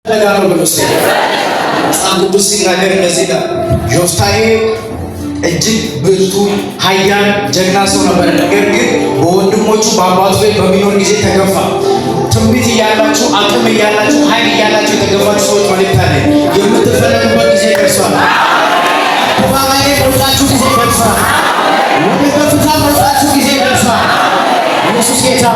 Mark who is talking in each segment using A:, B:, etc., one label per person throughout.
A: ተጋሩ በሉስ መጽሐፍ ቅዱስ ሲናገር እንደዚህ ይላል። ዮፍታሔ እጅግ ብርቱ ኃያል ጀግና ሰው ነበር። ነገር ግን በወንድሞቹ በአባቱ ቤት በሚኖር ጊዜ ተገፋ። ትንቢት እያላችሁ አቅም እያላችሁ ኃይል እያላችሁ የተገፋችሁ ሰዎች መልእክት አለ። የምትፈለጉበት ጊዜ ደርሷል። በባባዬ ወጣችሁ ጊዜ ደርሷል። ወደ ከፍታ ወጣችሁ ጊዜ ደርሷል። ኢየሱስ ጌታ።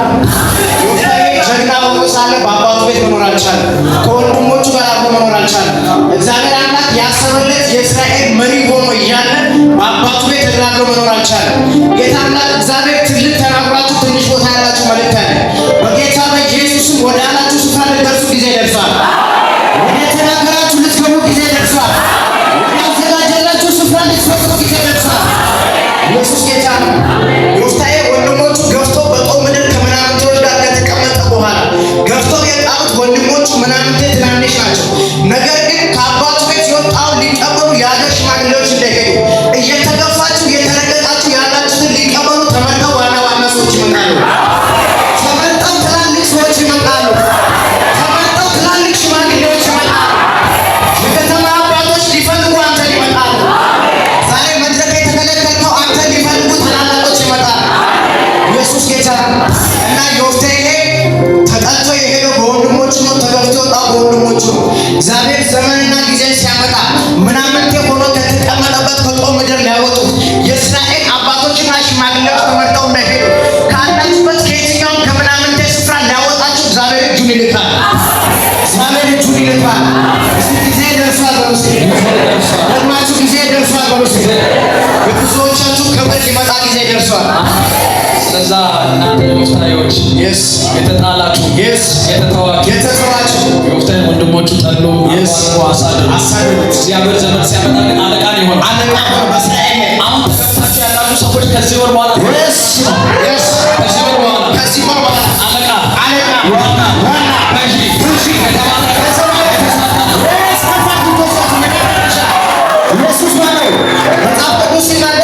A: ዮፍታሔ ጀግና ሆኖ ሳለ በአባቱ ቤት መኖር አልቻለም። ከወንድሞቹ ጋር አብሮ መኖር አልቻለም። እግዚአብሔር አምላክ ያሰበለት የእስራኤል መሪ ሆኖ እያለ በአባቱ ቤት ተደራድሮ መኖር አልቻለም። ጌታ አምላክ እግዚአብሔር ትልቅ ተናግራችሁ ትንሽ ቦታ ያላችሁ መልእክት አለ። በጌታ በኢየሱስም ወደ አላችሁ ስፍራ ልትደርሱ ጊዜ ደርሷል። ወደ ተናገራችሁ ልትገቡ ጊዜ ደርሷል። ወደ አዘጋጀላችሁ ስፍራ ልትፈጽሙ ጊዜ ደርሷል። ኢየሱስ ጌታ ነው። ዮፍታሔ ወንድሞቹ ገፍቶ በጦር ምድር ከምናምንቴዎች ጋር ከተቀመጠ በኋላ ገፍቶ የጣሉት ወንድሞቹ ምናምንቴ ትናንሽ ናቸው። ነገር ግን ከአባቱ ቤት የወጣውን ሊቀበሉ የአገር ሽማግሌዎች እንደሄዱ እየተገፋችሁ እየተረገጣችሁ ያላችሁትን ሊቀበሉ ተመርጠው ዋና ዋና ሰዎች ይመጣሉ። ተመርጠው ትላልቅ ሰዎች ይመጣሉ። ተመርጠው ትላልቅ ሽማግሌዎች ይመጣሉ። የከተማ አባቶች ሊፈልጉ አንተ ይመጣሉ። ዛሬ መድረክ የተከለከልከው አንተ ሊፈልጉ ትላልቆች ይመጣሉ። ኢየሱስ ጌታ እና ዮፍታሔ ተጠልቶ የሄደው በወንድሞቹ ነው። ተገፍቶ የወጣው በወንድሞቹ ነው። እግዚአብሔር ዘመንና ጊዜ ሲያመጣ ምናምንቴ ሆኖ ከተቀመጠበት ከጦር ምድር ሊያወጡት የእስራኤል አባቶችና ሽማግሌዎች ተመርጠው እንደሄዱ ካላችሁበት ከየትኛውም ከምናምንቴ ስፍራ ሊያወጣችሁ እግዚአብሔር እጁን ይልካል። እግዚአብሔር እጁን ይልካል። ጊዜ ደርሷል በሉስ። ደግማችሁ ጊዜ ደርሷል በሉስ። የብዙዎቻችሁ ክብር ሊመጣ ጊዜ ደርሷል።
B: ስለዛ እናንተ ዮፍታሔዎች የተጣላችሁ የተተዋችሁ ዮፍታሔ ወንድሞቹ ጠሉ አሳደዱት። እግዚአብሔር ዘመን ሲያመጣ ግን አለቃ ነው የሆነው። አሁን ተከፍታችሁ ያላችሁ ሰዎች ከዚህ ወር በኋላ ከዚህ ወር በኋላ አለቃ ዋና ገዢ የተባለ
A: ኢየሱስ ማለት መጽሐፍ ቅዱስ ሲናገር